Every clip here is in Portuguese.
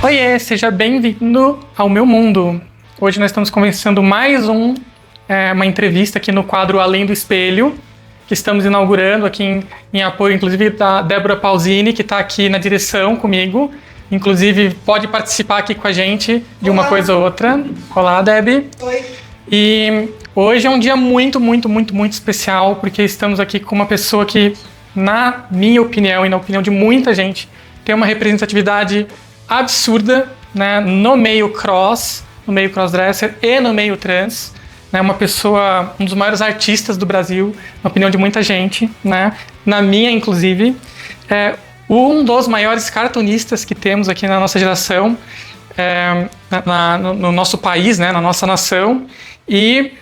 Oiê, seja bem-vindo ao meu mundo. Hoje nós estamos começando mais uma entrevista aqui no quadro Além do Espelho, que estamos inaugurando aqui em apoio, inclusive, da Débora Pausini, que está aqui na direção comigo. Inclusive, pode participar aqui com a gente de uma coisa ou outra. Olá, Deb. Oi. E hoje é um dia muito, muito, muito, muito especial, porque estamos aqui com uma pessoa que, na minha opinião e na opinião de muita gente, tem uma representatividade absurda, né, no meio crossdresser e no meio trans, né, uma pessoa, um dos maiores artistas do Brasil, na opinião de muita gente, né, na minha inclusive, um dos maiores cartunistas que temos aqui na nossa geração, no nosso país, né, na nossa nação, e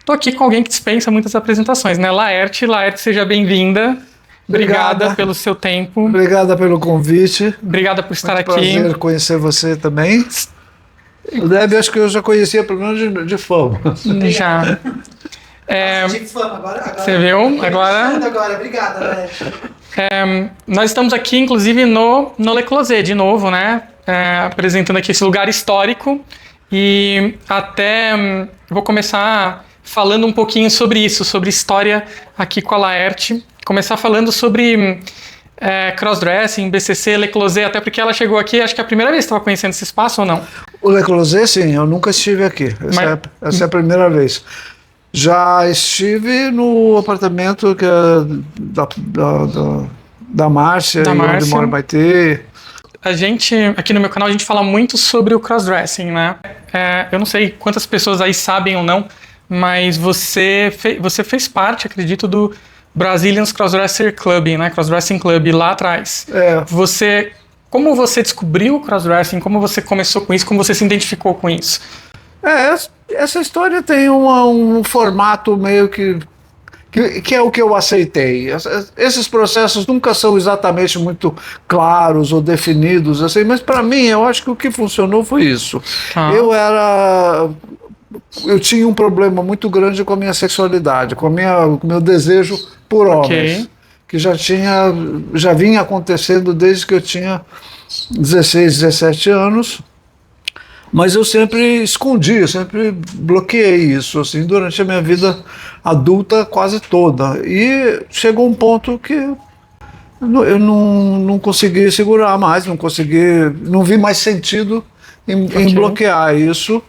tô aqui com alguém que dispensa muitas apresentações, né, Laerte, seja bem-vinda. Obrigada pelo seu tempo. Obrigada pelo convite. Obrigada por estar aqui. Prazer conhecer você também. O Deb, acho que eu já conhecia, pelo menos de fama. Já. De fama, agora. Você viu? Agora, obrigada, né? Nós estamos aqui, inclusive, no Le Closet, de novo, né? Apresentando aqui esse lugar histórico. E até vou começar falando um pouquinho sobre isso, sobre história aqui com a Laerte. Começar falando sobre crossdressing, BCC, Le Closet, até porque ela chegou aqui, acho que é a primeira vez que estava conhecendo esse espaço ou não? O Le Closet, sim, eu nunca estive aqui. Essa é a primeira vez. Já estive no apartamento que é da Márcia, onde mora Maitê. A gente, aqui no meu canal, a gente fala muito sobre o crossdressing, né? Eu não sei quantas pessoas aí sabem ou não, mas você fez parte, acredito, do Brazilian Crossdresser Club, né? Crossdressing Club, lá atrás. Como você descobriu o crossdressing? Como você começou com isso? Como você se identificou com isso? Essa história tem um formato meio que é o que eu aceitei. Esses processos nunca são exatamente muito claros ou definidos, assim, mas para mim, eu acho que o que funcionou foi isso. Eu tinha um problema muito grande com a minha sexualidade, com o meu desejo por homens, que já vinha acontecendo desde que eu tinha 16, 17 anos, mas eu sempre escondi, eu sempre bloqueei isso, assim, durante a minha vida adulta quase toda. E chegou um ponto que eu não consegui segurar mais, não vi mais sentido em bloquear isso.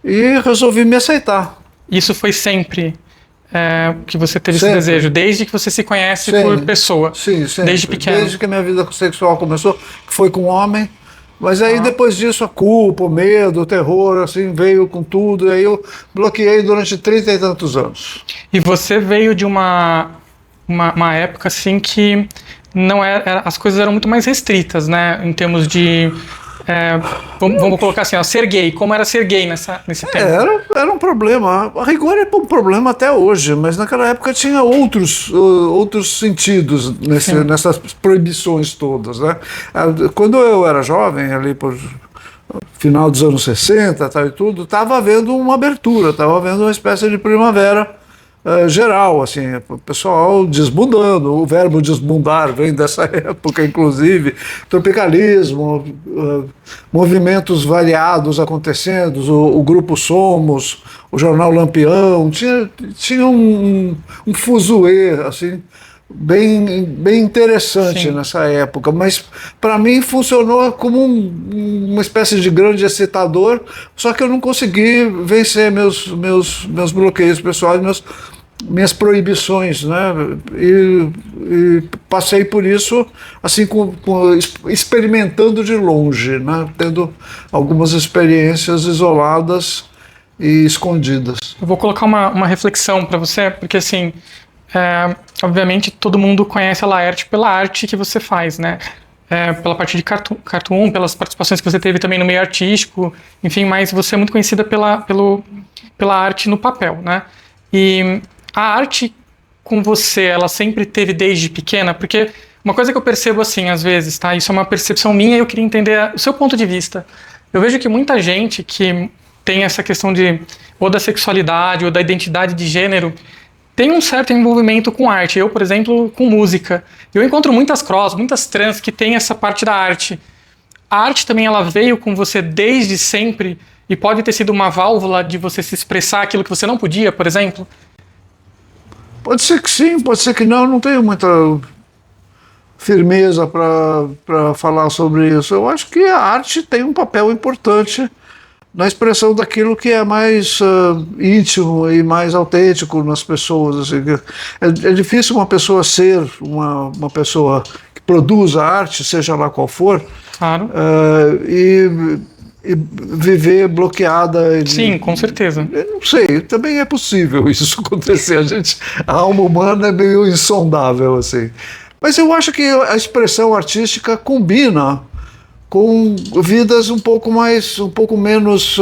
E resolvi me aceitar. Isso foi sempre que você teve esse desejo? Desde que você se conhece por pessoa? Sim, sempre. Desde pequeno? Desde que a minha vida sexual começou, que foi com homem. Mas aí depois disso a culpa, o medo, o terror, assim, veio com tudo. E aí eu bloqueei durante 30 e tantos anos. E você veio de uma época assim que não as coisas eram muito mais restritas, né? Em termos de... vamos colocar assim, ser gay. Como era ser gay nesse tempo? Era um problema. A rigor é um problema até hoje, mas naquela época tinha outros sentidos nessas proibições todas, né? Quando eu era jovem, ali por final dos anos 60 tal, e tudo, estava havendo uma abertura, estava havendo uma espécie de primavera geral, assim, o pessoal desbundando. O verbo desbundar vem dessa época, inclusive, tropicalismo, movimentos variados acontecendo, o Grupo Somos, o Jornal Lampião, tinha um fuzuê, assim, bem interessante nessa época, mas para mim funcionou como uma espécie de grande excitador, só que eu não consegui vencer meus bloqueios pessoais, minhas proibições, né? E passei por isso assim experimentando de longe, né? Tendo algumas experiências isoladas e escondidas. Eu vou colocar uma reflexão para você, porque assim, obviamente todo mundo conhece a Laerte pela arte que você faz, né? Pela parte de cartoon, pelas participações que você teve também no meio artístico, enfim, mas você é muito conhecida pela arte no papel, né? E a arte com você, ela sempre teve desde pequena? Porque uma coisa que eu percebo assim, às vezes, tá? Isso é uma percepção minha e eu queria entender o seu ponto de vista. Eu vejo que muita gente que tem essa questão ou da sexualidade ou da identidade de gênero tem um certo envolvimento com arte. Eu, por exemplo, com música. Eu encontro muitas trans que têm essa parte da arte. a arte também ela veio com você desde sempre e pode ter sido uma válvula de você se expressar aquilo que você não podia, por exemplo? Pode ser que sim, pode ser que não tenho muita firmeza para falar sobre isso. Eu acho que a arte tem um papel importante na expressão daquilo que é mais íntimo e mais autêntico nas pessoas. Assim. É difícil uma pessoa ser uma pessoa que produza arte, seja lá qual for, Claro. E viver bloqueada. Sim, com certeza. Eu não sei, também é possível isso acontecer. A alma humana é meio insondável, assim. Mas eu acho que a expressão artística combina com vidas um pouco menos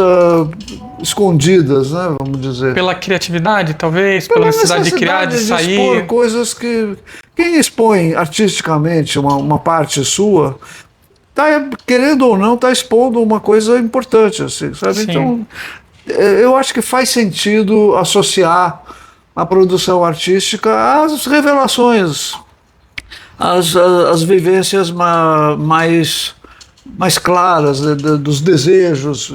escondidas, né? Vamos dizer. Pela criatividade, talvez, pela necessidade de criar, de sair. Expor coisas que quem expõe artisticamente uma parte sua tá, querendo ou não, está expondo uma coisa importante, assim, sabe? Sim. Então, eu acho que faz sentido associar a produção artística às revelações, às vivências mais claras, né, dos desejos.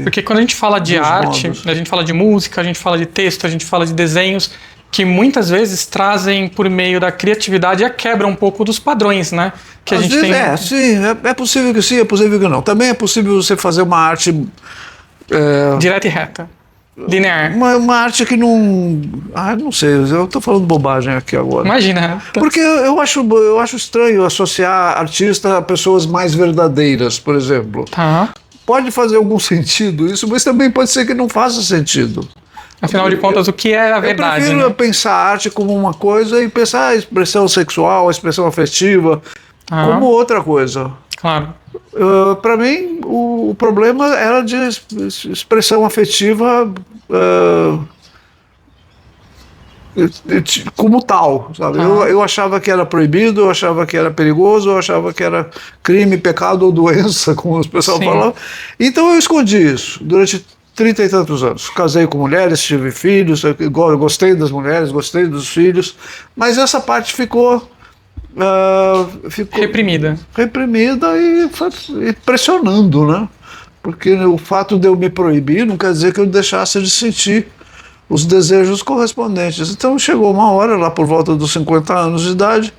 Porque quando a gente fala de arte, modos. a gente fala de música, a gente fala de texto, a gente fala de desenhos, que muitas vezes trazem por meio da criatividade a quebra um pouco dos padrões, né? Que a Às gente vezes, tem. sim, é possível que sim, é possível que não. Também é possível você fazer uma arte... Direta e reta. Linear. Uma arte que não... não sei, eu estou falando bobagem aqui agora. Imagina. Porque eu acho estranho associar artista a pessoas mais verdadeiras, por exemplo. Tá. Pode fazer algum sentido isso, mas também pode ser que não faça sentido. Afinal de contas, o que é a verdade? Eu prefiro Né? pensar a arte como uma coisa e pensar a expressão sexual, a expressão afetiva como outra coisa. Claro. Para mim, o problema era de expressão afetiva como tal, sabe? Eu achava que era proibido, eu achava que era perigoso, eu achava que era crime, pecado ou doença, como os pessoal falavam. Então eu escondi isso durante 30 e tantos anos. Casei com mulheres, tive filhos, eu gostei das mulheres, gostei dos filhos, mas essa parte ficou reprimida e pressionando, né? Porque o fato de eu me proibir não quer dizer que eu deixasse de sentir os desejos correspondentes. Então chegou uma hora, lá por volta dos 50 anos de idade,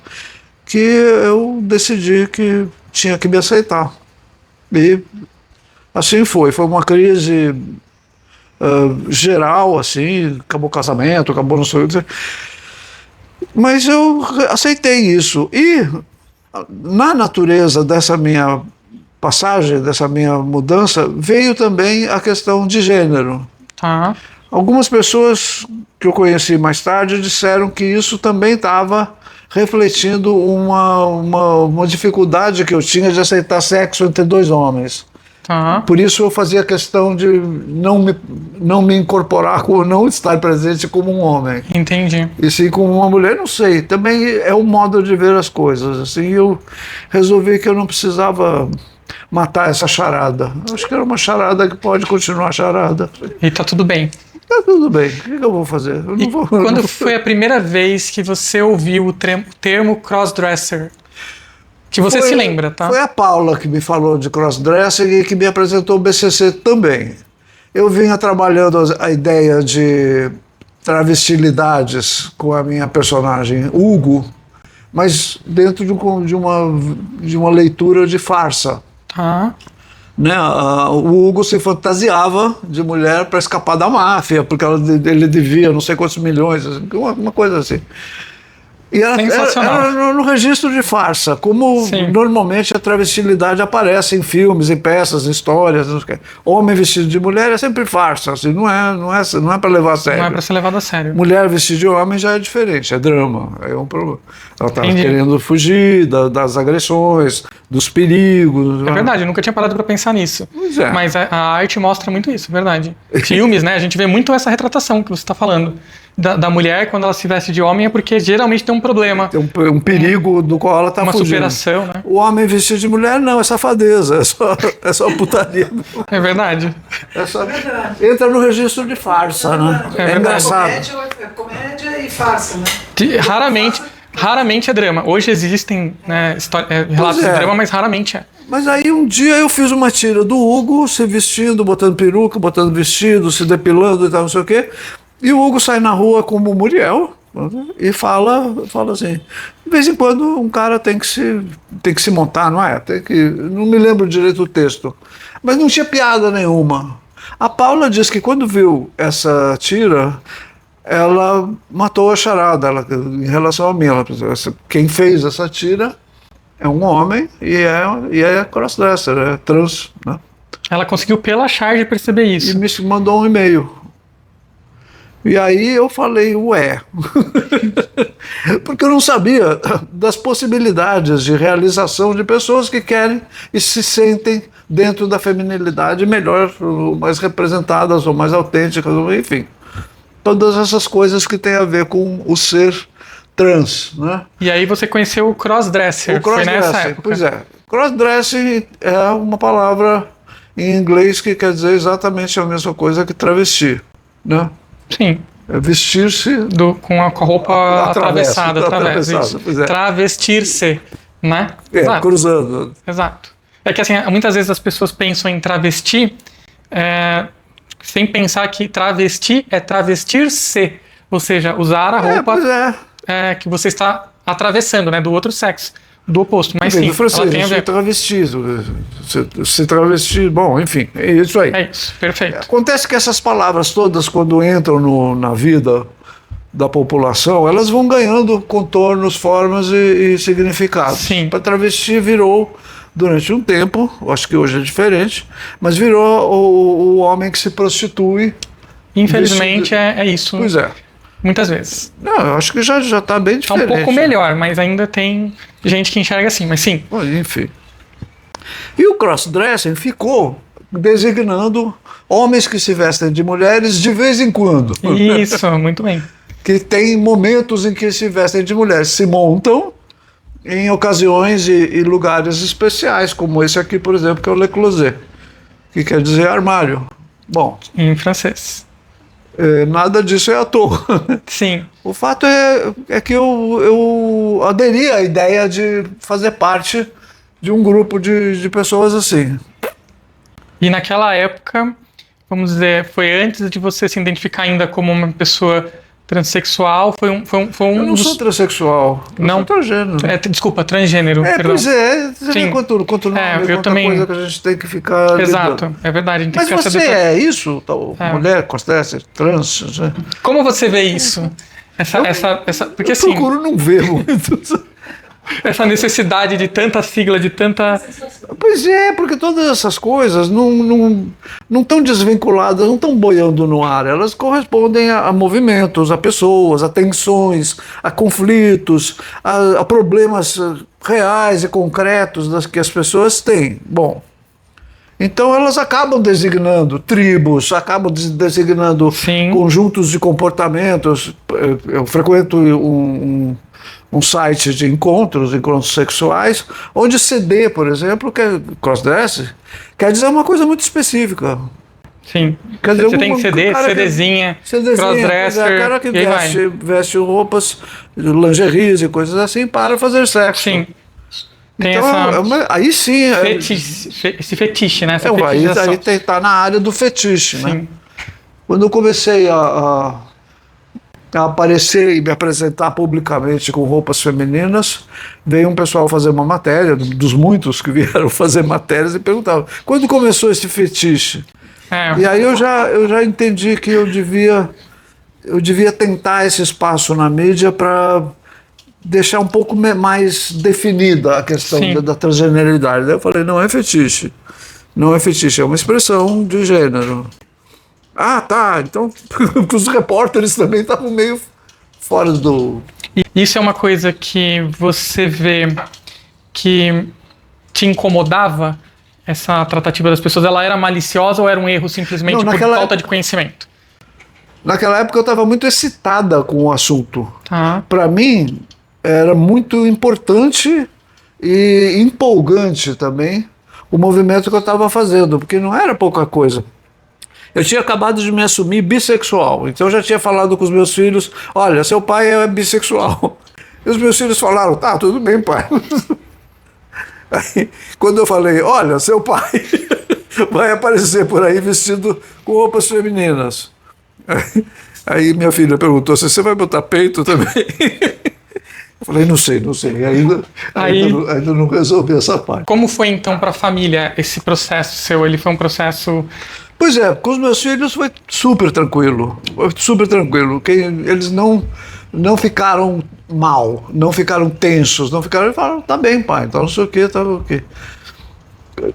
que eu decidi que tinha que me aceitar. E assim foi uma crise geral, assim, acabou o casamento, acabou não sei o que. Mas eu aceitei isso. E na natureza dessa minha passagem, dessa minha mudança, veio também a questão de gênero. Tá. Algumas pessoas que eu conheci mais tarde disseram que isso também estava refletindo uma dificuldade que eu tinha de aceitar sexo entre dois homens. Tá. Por isso eu fazia questão de não me incorporar, não estar presente como um homem. Entendi. E sim como uma mulher, não sei. Também é um modo de ver as coisas. Assim, eu resolvi que eu não precisava matar essa charada. Eu acho que era uma charada que pode continuar charada. E tá tudo bem. Tá tudo bem. O que eu vou fazer? Eu não vou... Quando foi a primeira vez que você ouviu o termo crossdresser? Que você se lembra, tá? Foi a Paula que me falou de crossdressing e que me apresentou o BCC também. Eu vinha trabalhando a ideia de travestilidades com a minha personagem Hugo, mas dentro de uma leitura de farsa. Tá. Né? O Hugo se fantasiava de mulher para escapar da máfia, porque ele devia não sei quantos milhões, uma coisa assim. E era no registro de farsa, como normalmente a travestilidade aparece em filmes, em peças, em histórias. Homem vestido de mulher é sempre farsa, assim, não é para levar a sério. Não é para ser levado a sério. Mulher vestida de homem já é diferente, é drama, é um problema. Ela está querendo fugir das agressões, dos perigos. É verdade, eu nunca tinha parado para pensar nisso. Pois é. Mas a arte mostra muito isso, verdade. Filmes, né? A gente vê muito essa retratação que você está falando. Da mulher, quando ela se veste de homem, é porque geralmente tem um problema. Tem um perigo do qual ela está fugindo. Uma superação, né? O homem vestido de mulher, não, é safadeza, é só putaria. É verdade. Entra no registro de farsa, né? É engraçado. Comédia e farsa, né? Raramente é drama. Hoje existem, né, relatos de drama, mas raramente é. Mas aí um dia eu fiz uma tira do Hugo se vestindo, botando peruca, botando vestido, se depilando e tal, não sei o quê. E o Hugo sai na rua como Muriel e fala assim, de vez em quando um cara tem que se montar, não é? Não me lembro direito o texto. Mas não tinha piada nenhuma. A Paula diz que quando viu essa tira, ela matou a charada em relação a mim. Quem fez essa tira é um homem e é crossdresser, é trans, né? Ela conseguiu pela charge perceber E isso. me mandou um e-mail. E aí eu falei, ué, porque eu não sabia das possibilidades de realização de pessoas que querem e se sentem dentro da feminilidade melhor, ou mais representadas, ou mais autênticas, ou, enfim. Todas essas coisas que têm a ver com o ser trans, né? E aí você conheceu o crossdresser. O Foi nessa crossdressing, época. pois é. Crossdressing é uma palavra em inglês que quer dizer exatamente a mesma coisa que travesti, né? Sim. É vestir-se Com a roupa atravessada. atravessada, pois é. Travestir-se, né? Exato. cruzando. Exato. É que assim, muitas vezes as pessoas pensam em travesti sem pensar que travesti é travestir-se. Ou seja, usar a roupa Pois é. que você está atravessando, né? Do outro sexo. Do oposto. Mas Vem sim, do francês, ela tem a ver. se travestir, bom, enfim, é isso aí. É isso, perfeito. Acontece que essas palavras todas, quando entram na vida da população, elas vão ganhando contornos, formas e significados. Sim. Para travesti virou, durante um tempo, acho que hoje é diferente, mas virou o homem que se prostitui. Infelizmente é isso. Pois é. Muitas vezes. Não, eu acho que já está bem Tá um diferente. pouco melhor, mas ainda tem gente que enxerga assim, mas sim. Bom, enfim. E o crossdressing ficou designando homens que se vestem de mulheres de vez em quando. Isso, muito bem. Que tem momentos em que se vestem de mulheres, se montam em ocasiões e lugares especiais, como esse aqui, por exemplo, que é o Le Closet, que quer dizer armário. Bom, Em francês. nada disso é à toa. Sim. O fato é que eu aderi à ideia de fazer parte de um grupo de pessoas assim. E naquela época, vamos dizer, foi antes de você se identificar ainda como uma pessoa transexual, foi um Eu não dos... sou transexual, eu Não. sou transgênero. Desculpa, transgênero, perdão. Pois é, você vê Sim. quanto nome, eu quanta também... coisa que a gente tem que ficar Exato, lidando. é verdade. A gente tem Mas que ficar você sabendo- é isso? Tal, mulher, crossdresser, trans? Né? Como você vê isso? Porque Eu assim, procuro não ver muito. essa necessidade de tanta sigla, de tanta... Pois é, porque todas essas coisas não estão desvinculadas, não estão boiando no ar. Elas correspondem a movimentos, a pessoas, a tensões, a conflitos, a problemas reais e concretos que as pessoas têm. Bom, então elas acabam designando tribos, acabam designando Sim. conjuntos de comportamentos. Eu frequento um site de encontros sexuais, onde CD, por exemplo, que é crossdresser, quer dizer uma coisa muito específica. Sim. Quer dizer, Você tem CD, CDzinha, crossdresser, cara que e aí vai. veste roupas, lingeries e coisas assim para fazer sexo. Sim. Tem Então, essa... aí sim... esse fetiche, né? Essa aí fetichização. está na área do fetiche, né? Sim. Quando eu comecei a aparecer e me apresentar publicamente com roupas femininas, veio um pessoal fazer uma matéria, dos muitos que vieram fazer matérias, e perguntavam, quando começou esse fetiche? E aí eu já entendi que eu devia tentar esse espaço na mídia para deixar um pouco mais definida a questão da transgeneridade. Daí eu falei, não é fetiche. Não é fetiche, é uma expressão de gênero. Ah, tá. Então, os repórteres também estavam meio fora do... E isso é uma coisa que você vê que te incomodava, essa tratativa das pessoas? Ela era maliciosa ou era um erro simplesmente por falta de conhecimento? Naquela época eu estava muito excitada com o assunto. Tá. Para mim, era muito importante e empolgante também o movimento que eu estava fazendo, porque não era pouca coisa. Eu tinha acabado de me assumir bissexual, então eu já tinha falado com os meus filhos, olha, seu pai é bissexual. E os meus filhos falaram, tá, tudo bem, pai. Aí, quando eu falei, olha, seu pai vai aparecer por aí vestido com roupas femininas. Aí minha filha perguntou se você vai botar peito também. Eu falei, não sei. Ainda não resolvi essa parte. Como foi então para a família esse processo seu? Ele foi um processo... Pois é, com os meus filhos foi super tranquilo. Eles não ficaram mal, não ficaram tensos, não ficaram... Eles falaram, tá bem, pai, então não sei o quê, tá o quê.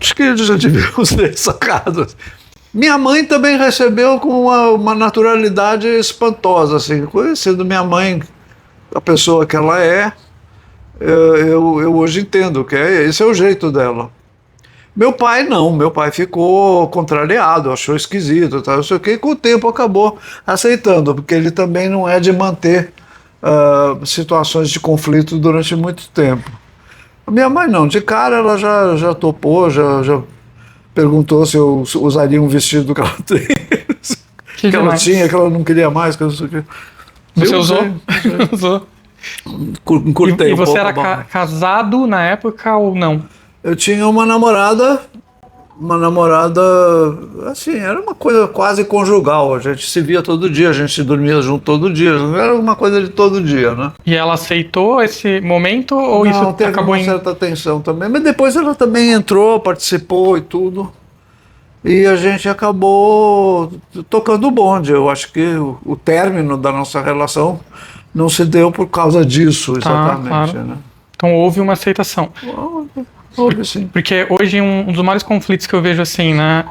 Acho que eles já deviam ser sacados. Minha mãe também recebeu com uma naturalidade espantosa, assim. Conhecendo minha mãe, a pessoa que ela é, eu hoje entendo que esse é o jeito dela. Meu pai não, meu pai ficou contrariado, achou esquisito, tá, não sei o quê, e com o tempo acabou aceitando, porque ele também não é de manter situações de conflito durante muito tempo. A minha mãe não, de cara ela já topou, já perguntou se eu usaria um vestido que ela tem, que ela tinha, que ela não queria mais, que eu não sei o quê. Você usou? Usou. Curtei e você era casado na época ou não? Eu tinha uma namorada, assim, era uma coisa quase conjugal, a gente se via todo dia, a gente dormia junto todo dia, era uma coisa de todo dia, né? E ela aceitou esse momento ou não, isso teve acabou uma certa tensão também, mas depois ela também entrou, participou e tudo, e a gente acabou tocando o bonde. Eu acho que o término da nossa relação não se deu por causa disso, exatamente, claro. né? Então houve uma aceitação. Sim. Porque hoje um dos maiores conflitos que eu vejo assim, né,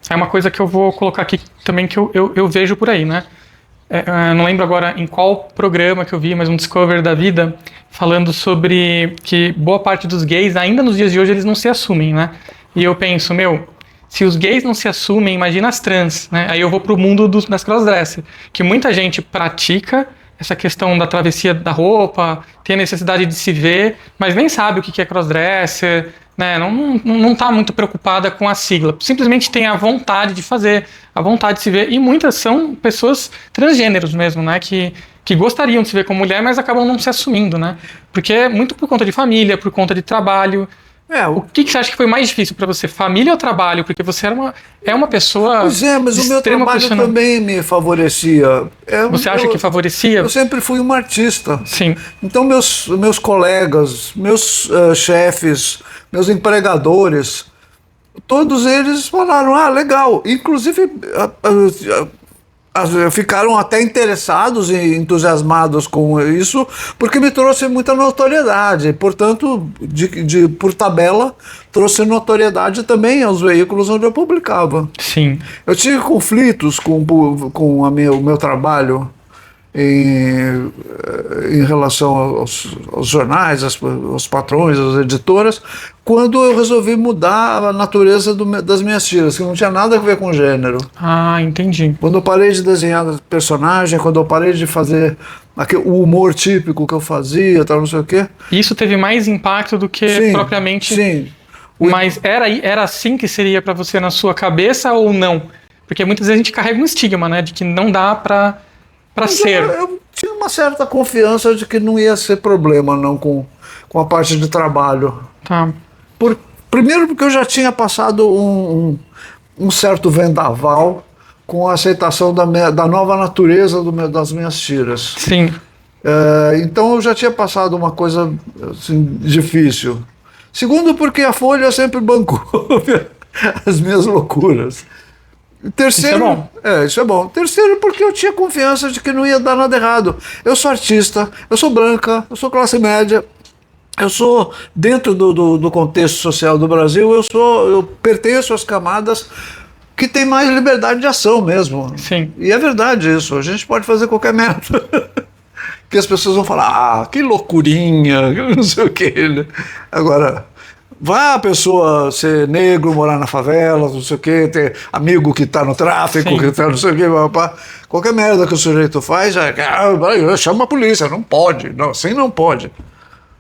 é uma coisa que eu vou colocar aqui também que eu vejo por aí, né, não lembro agora em qual programa que eu vi, mas um Discovery da vida, falando sobre que boa parte dos gays, ainda nos dias de hoje, eles não se assumem, né, e eu penso, se os gays não se assumem, imagina as trans, né, aí eu vou pro mundo das crossdresser, que muita gente pratica essa questão da travessia da roupa, tem a necessidade de se ver, mas nem sabe o que é crossdresser, né? Não está muito preocupada com a sigla. Simplesmente tem a vontade de fazer, a vontade de se ver. E muitas são pessoas transgêneros mesmo, né? Que gostariam de se ver como mulher, mas acabam não se assumindo, né? Porque é muito por conta de família, por conta de trabalho. O que você acha que foi mais difícil para você, família ou trabalho? Porque você é uma pessoa. Pois é, mas o meu trabalho também me favorecia. Você acha que favorecia? Eu sempre fui um artista. Sim. Então meus colegas, meus chefes, meus empregadores, todos eles falaram, legal. Inclusive ficaram até interessados e entusiasmados com isso, porque me trouxe muita notoriedade. Portanto, por tabela, trouxe notoriedade também aos veículos onde eu publicava. Sim. Eu tive conflitos com o meu trabalho em relação aos jornais, aos patrões, às editoras, quando eu resolvi mudar a natureza das minhas tiras, que não tinha nada a ver com gênero. Entendi. Quando eu parei de desenhar personagem, quando eu parei de fazer o humor típico que eu fazia, tal, não sei o quê. Isso teve mais impacto do que propriamente... Sim. Mas era assim que seria para você na sua cabeça ou não? Porque muitas vezes a gente carrega um estigma, né, de que não dá para ser. Eu tinha uma certa confiança de que não ia ser problema não com a parte de trabalho. Tá. Primeiro porque eu já tinha passado um certo vendaval com a aceitação da nova natureza das minhas tiras. Sim. Então eu já tinha passado uma coisa assim, difícil. Segundo porque a Folha sempre bancou as minhas loucuras. Terceiro, isso é bom. Isso é bom. Terceiro, porque eu tinha confiança de que não ia dar nada errado. Eu sou artista, eu sou branca, eu sou classe média, eu sou, dentro do contexto social do Brasil, eu pertenço às camadas que tem mais liberdade de ação mesmo. Sim. E é verdade isso, a gente pode fazer qualquer merda. Que as pessoas vão falar, que loucurinha, não sei o quê. Né? Agora... vai a pessoa ser negro, morar na favela, não sei o quê, ter amigo que está no tráfico, que está não sei o quê, qualquer merda que o sujeito faz, chama a polícia, não pode, não, assim não pode.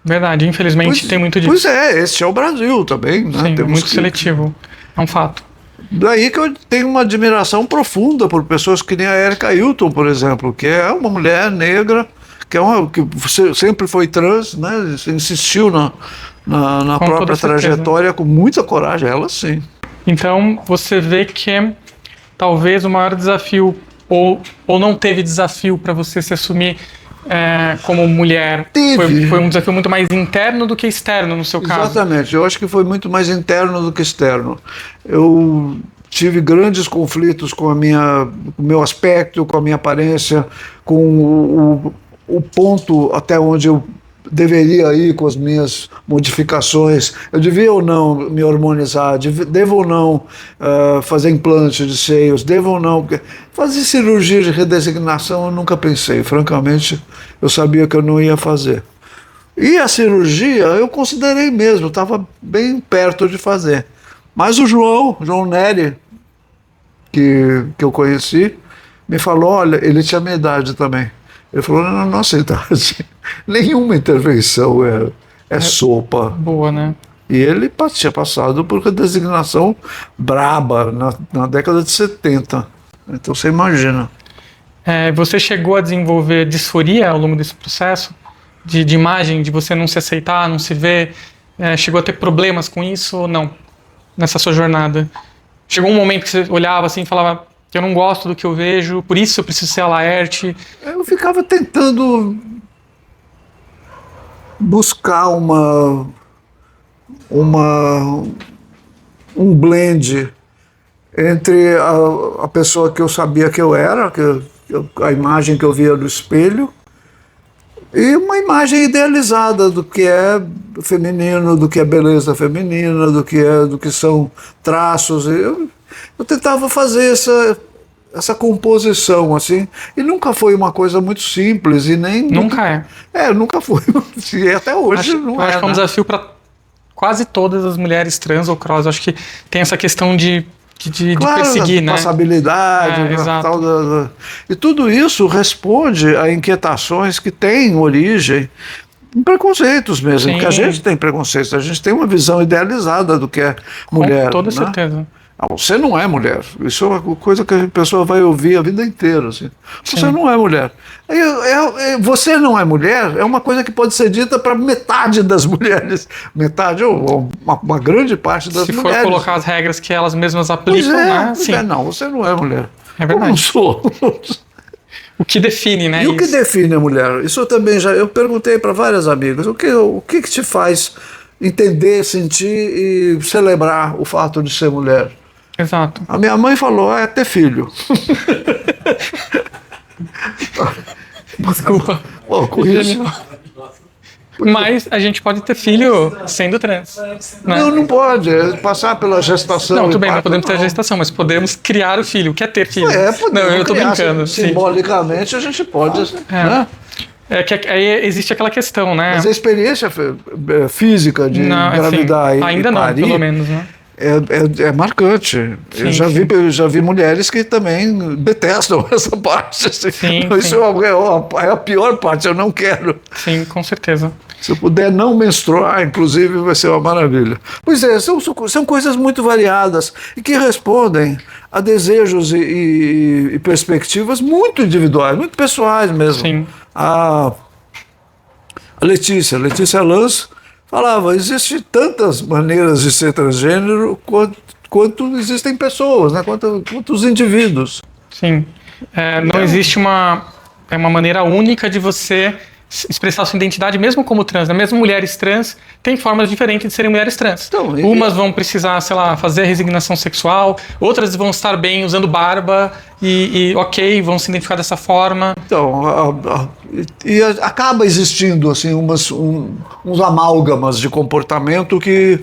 Verdade, infelizmente tem muito disso. Pois esse é o Brasil também, né? Sim, muito seletivo, é um fato. Daí que eu tenho uma admiração profunda por pessoas que nem a Erika Hilton, por exemplo, que é uma mulher negra que você sempre foi trans, né? Você insistiu na Com própria toda certeza. trajetória com muita coragem, ela sim. Então, você vê que talvez o maior desafio, ou não teve desafio para você se assumir como mulher, Teve. foi um desafio muito mais interno do que externo, no seu caso. Exatamente, eu acho que foi muito mais interno do que externo. Eu tive grandes conflitos com o meu aspecto, com a minha aparência, com o ponto até onde eu deveria ir com as minhas modificações. Eu devia ou não me hormonizar, devo ou não fazer implante de seios, devo ou não... Fazer cirurgia de redesignação eu nunca pensei, francamente, eu sabia que eu não ia fazer. E a cirurgia eu considerei mesmo, estava bem perto de fazer. Mas o João Nery, que eu conheci, me falou, olha, ele tinha minha idade também. Ele falou, na nossa idade, nenhuma intervenção é sopa. Boa, né? E ele tinha passado por uma designação braba na década de 70. Então você imagina. Você chegou a desenvolver disforia ao longo desse processo? De imagem, de você não se aceitar, não se ver? Chegou a ter problemas com isso ou não? Nessa sua jornada? Chegou um momento que você olhava assim e falava, eu não gosto do que eu vejo, por isso eu preciso ser a Laerte. Eu ficava tentando buscar um blend entre a pessoa que eu sabia que eu era, a imagem que eu via no espelho, e uma imagem idealizada do que é feminino, do que é beleza feminina, do que são traços. Eu tentava fazer essa composição, assim, e nunca foi uma coisa muito simples, e nem... Nunca é. Nunca foi, e até hoje não acho é. que é um desafio para quase todas as mulheres trans ou cross. Acho que tem essa questão de perseguir, né? Passabilidade, exato. E tudo isso responde a inquietações que têm origem em preconceitos mesmo, Sim. porque a gente tem preconceitos, a gente tem uma visão idealizada do que é mulher. Com toda né? certeza. Você não é mulher. Isso é uma coisa que a pessoa vai ouvir a vida inteira. Assim. Você não é mulher. Você não é mulher é uma coisa que pode ser dita para metade das mulheres. Metade ou uma grande parte das mulheres. Se for colocar as regras que elas mesmas aplicam, né? Sim. Não, você não é mulher. É verdade. Eu não sou. O que define, né? E o que define a mulher? Isso eu também eu perguntei para várias amigas. O que te faz entender, sentir e celebrar o fato de ser mulher? Exato. A minha mãe falou, é ter filho. Desculpa. Pô, com isso. Mas a gente pode ter filho sendo trans. Né? Não pode. Passar pela gestação. Não, tudo bem, não parto, podemos ter gestação, mas podemos criar o filho. O que é ter filho? Podemos Não, eu tô criar, brincando. Sim. Simbolicamente a gente pode. Né? Que aí existe aquela questão, né? Mas a experiência física de engravidar e ainda não, parir, pelo menos, né? É marcante. Eu já vi mulheres que também detestam essa parte. Assim. Isso é a pior parte, eu não quero. Sim, com certeza. Se eu puder não menstruar, inclusive, vai ser uma maravilha. Pois é, são coisas muito variadas e que respondem a desejos e perspectivas muito individuais, muito pessoais mesmo. Sim. A Letícia Lanz falava, existem tantas maneiras de ser transgênero quanto existem pessoas, né? Quantos indivíduos. Sim. Não existe uma maneira única de você expressar sua identidade, mesmo como trans, né? Mesmo mulheres trans têm formas diferentes de serem mulheres trans. Então, umas vão precisar, sei lá, fazer a resignação sexual, outras vão estar bem usando barba e vão se identificar dessa forma. Então, acaba existindo assim uns amálgamas de comportamento que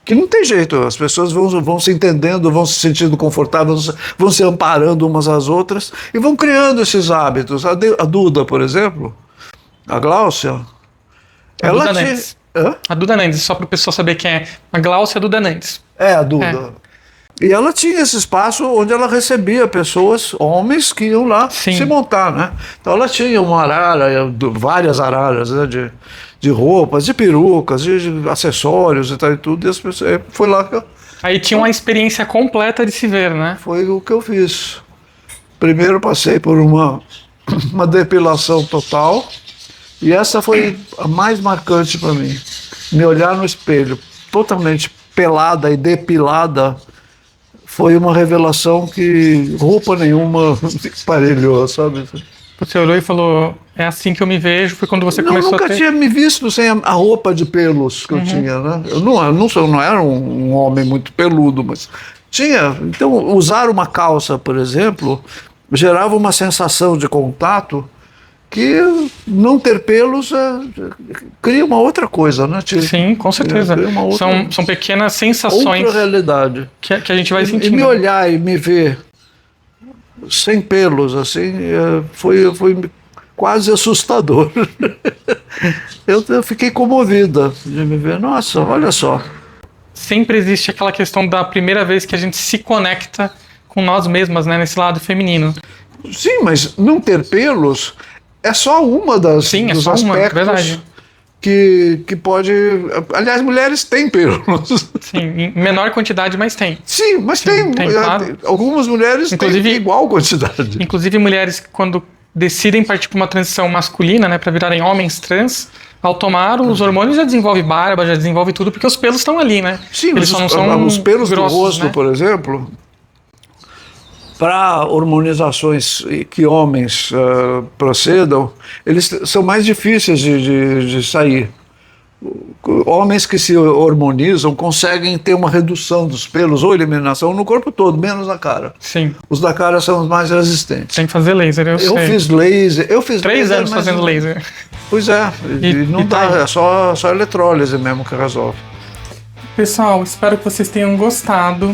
não tem jeito, as pessoas vão se entendendo, vão se sentindo confortáveis, vão se amparando umas às outras e vão criando esses hábitos. A Duda, por exemplo, a Gláucia, ela tinha... A Duda Nandes, só para o pessoal saber quem é. A Gláucia é a Duda Nandes. A Duda. E ela tinha esse espaço onde ela recebia pessoas, homens, que iam lá se montar, né? Então ela tinha uma arara, várias araras, né, de roupas, de perucas, de acessórios e tal e tudo, e as pessoas, foi lá que eu... Aí tinha uma experiência completa de se ver, né? Foi o que eu fiz. Primeiro passei por uma uma depilação total. E essa foi a mais marcante para mim. Me olhar no espelho totalmente pelada e depilada foi uma revelação que roupa nenhuma parelhou, sabe? Você olhou e falou, é assim que eu me vejo, foi quando você começou a ter... Eu nunca tinha me visto sem a roupa de pelos que eu tinha, né? Eu não era um homem muito peludo, mas tinha. Então, usar uma calça, por exemplo, gerava uma sensação de contato que não ter pelos cria uma outra coisa, né? Sim, com certeza. São pequenas sensações outra realidade que a gente vai sentindo. E me olhar e me ver sem pelos, assim, foi quase assustador. Eu fiquei comovida de me ver. Nossa, olha só. Sempre existe aquela questão da primeira vez que a gente se conecta com nós mesmas, né? Nesse lado feminino. Sim, mas não ter pelos é só uma dos aspectos verdade. Que pode... Aliás, mulheres têm pelos. Sim, em menor quantidade, mas tem. Sim, mas tem claro. Algumas mulheres têm igual quantidade. Inclusive, mulheres, quando decidem partir para uma transição masculina, né, para virarem homens trans, ao tomar os hormônios já desenvolve barba, já desenvolve tudo, porque os pelos estão ali, né? Sim, eles só não são os pelos grossos, do rosto, né? Por exemplo, para hormonizações que homens procedam, eles são mais difíceis de sair. Homens que se hormonizam conseguem ter uma redução dos pelos ou eliminação no corpo todo, menos na cara. Sim. Os da cara são os mais resistentes. Tem que fazer laser, eu sei. Fiz laser. Eu fiz 3 anos fazendo laser. Pois é, e não dá, é só eletrólise mesmo que resolve. Pessoal, espero que vocês tenham gostado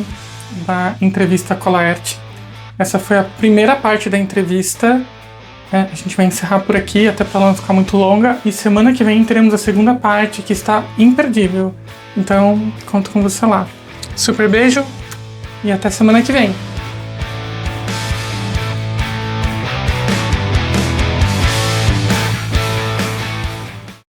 da entrevista com a Laerte. Essa foi a primeira parte da entrevista. A gente vai encerrar por aqui, até para ela não ficar muito longa. E semana que vem teremos a segunda parte, que está imperdível. Então, conto com você lá. Super beijo e até semana que vem.